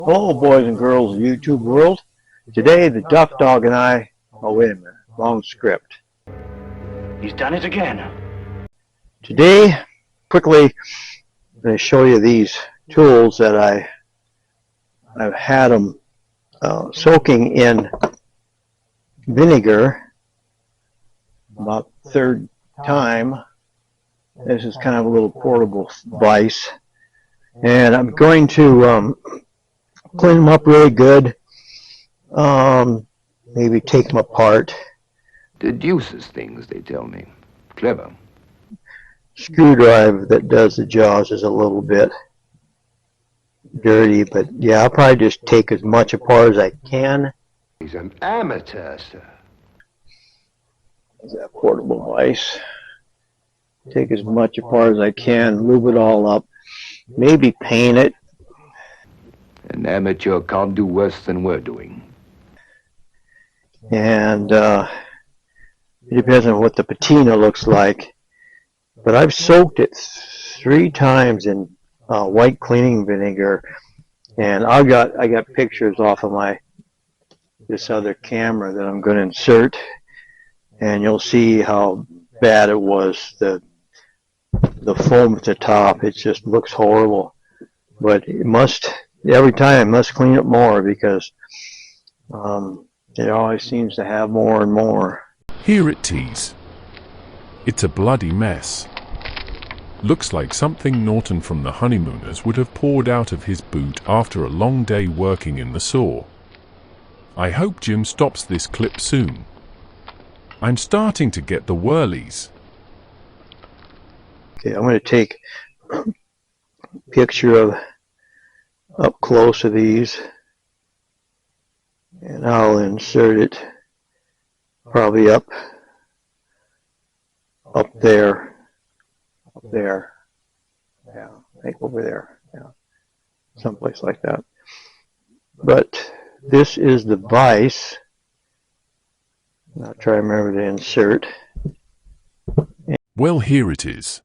Hello, boys and girls of YouTube world. Today, the Duck Dog and I. Oh, wait a minute. Wrong script. He's done it again. Today, quickly, I'm going to show you these tools that I've had them soaking in vinegar about the third time. This is kind of a little portable vise. And I'm going to clean them up really good. Maybe take them apart. Deduces things, they tell me. Clever. Screwdriver that does the jaws is a little bit dirty, but yeah, I'll probably just take as much apart as I can. He's an amateur, sir. Is that portable vise? Take as much apart as I can, lube it all up, maybe paint it. An amateur can't do worse than we're doing. And it depends on what the patina looks like. But I've soaked it 3 times in white cleaning vinegar, and I got pictures off of this other camera that I'm going to insert, and you'll see how bad it was. The foam at the top, it just looks horrible. But every time I must clean it more because it always seems to have more and more. Here it is. It's a bloody mess. Looks like something Norton from the Honeymooners would have poured out of his boot after a long day working in the saw. I hope Jim stops this clip soon. I'm starting to get the whirlies. Okay, I'm going to take a picture of up close of these, and I'll insert it probably up there, yeah, I think over there, yeah, someplace like that. But this is the vise. I'll try to remember to insert. Well, here it is.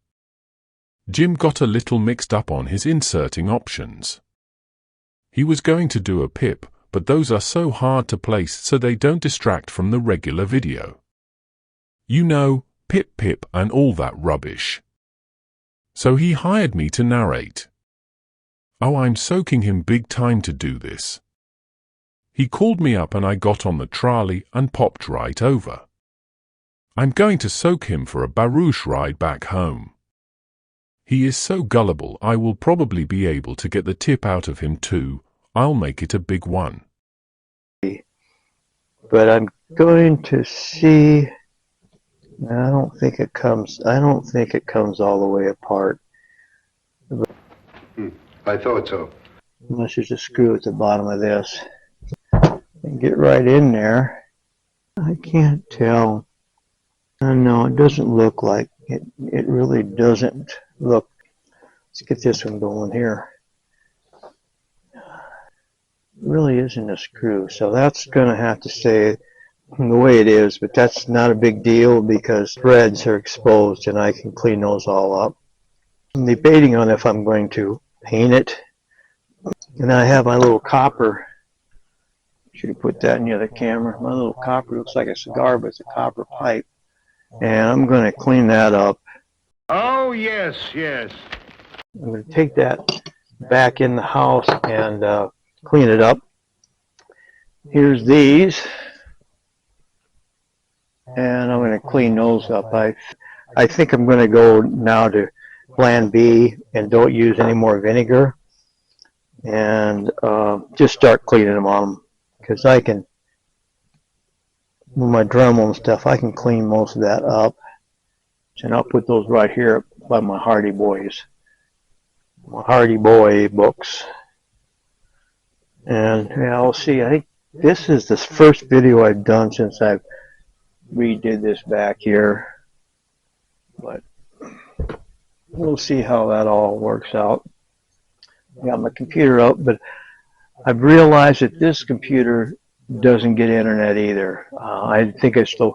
Jim got a little mixed up on his inserting options. He was going to do a pip, but those are so hard to place so they don't distract from the regular video. You know, pip pip and all that rubbish. So he hired me to narrate. Oh, I'm soaking him big time to do this. He called me up and I got on the trolley and popped right over. I'm going to soak him for a barouche ride back home. He is so gullible I will probably be able to get the tip out of him too. I'll make it a big one. But I'm going to see. I don't think it comes all the way apart. I thought so. Unless there's a screw at the bottom of this. And get right in there. I can't tell. No, it doesn't look like it. It really doesn't look. Let's get this one going here. It really isn't a screw, so that's going to have to stay the way it is, but that's not a big deal because threads are exposed and I can clean those all up. I'm debating on if I'm going to paint it, and I have my little copper. Should have put that in the other camera. My little copper looks like a cigar, but it's a copper pipe, and I'm going to clean that up. Oh, yes, yes. I'm going to take that back in the house and clean it up. Here's these, and I'm going to clean those up. I think I'm going to go now to plan B and don't use any more vinegar and just start cleaning them on them, because I can, with my Dremel and stuff, I can clean most of that up. And I'll put those right here by my Hardy Boys, my Hardy Boy books. And yeah, we'll see. I think this is the first video I've done since I've redid this back here. But we'll see how that all works out. I got my computer up, but I've realized that this computer doesn't get internet either. I think it's the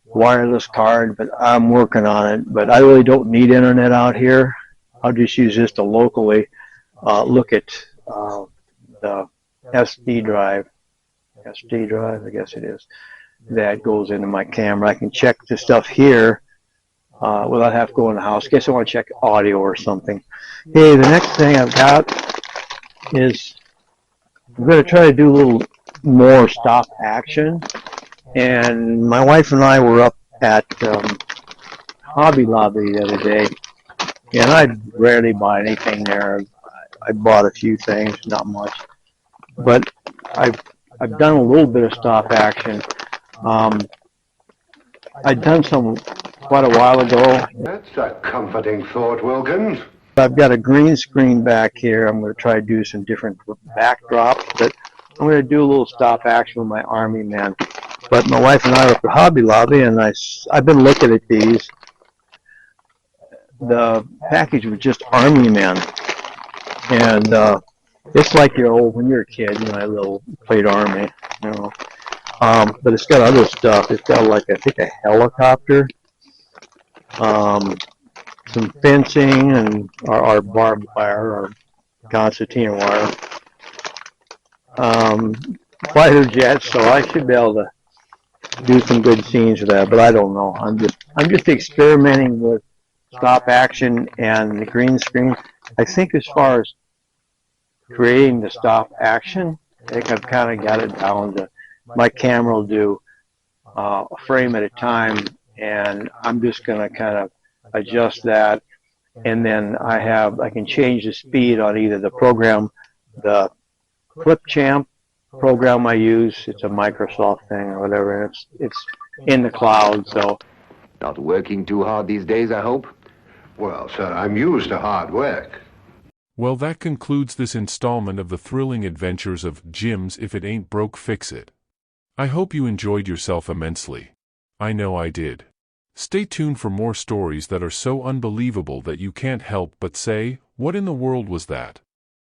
wireless card, but I'm working on it. But I really don't need internet out here. I'll just use this to locally look at the SD drive, I guess it is, that goes into my camera. I can check the stuff here without having to go in the house. Guess I want to check audio or something. Hey, the next thing I've got is I'm going to try to do a little more stop action. And my wife and I were up at Hobby Lobby the other day, and I rarely buy anything there. I bought a few things, not much, but I've done a little bit of stop action. I'd done some quite a while ago. That's a comforting thought, Wilkins. I've got a green screen back here. I'm going to try to do some different backdrops, but I'm going to do a little stop action with my Army men. But my wife and I were at the Hobby Lobby, and I've been looking at these. The package was just Army men, and it's like when you're a kid, you know, I played Army, you know. But it's got other stuff. It's got like, I think, a helicopter, some fencing, and our barbed wire, or concertina wire, fighter jets. So I should be able to do some good scenes with that. But I don't know. I'm just experimenting with stop action and the green screen. I think as far as creating the stop action, I think I've kind of got it down to my camera will do a frame at a time, and I'm just going to kind of adjust that, and then I can change the speed on either the program, the Clipchamp program I use. It's a Microsoft thing or whatever, and it's in the cloud. So Not working too hard these days, I hope? Well, sir, I'm used to hard work. Well, that concludes this installment of the thrilling adventures of Jim's If It Ain't Broke, Fix It. I hope you enjoyed yourself immensely. I know I did. Stay tuned for more stories that are so unbelievable that you can't help but say, what in the world was that?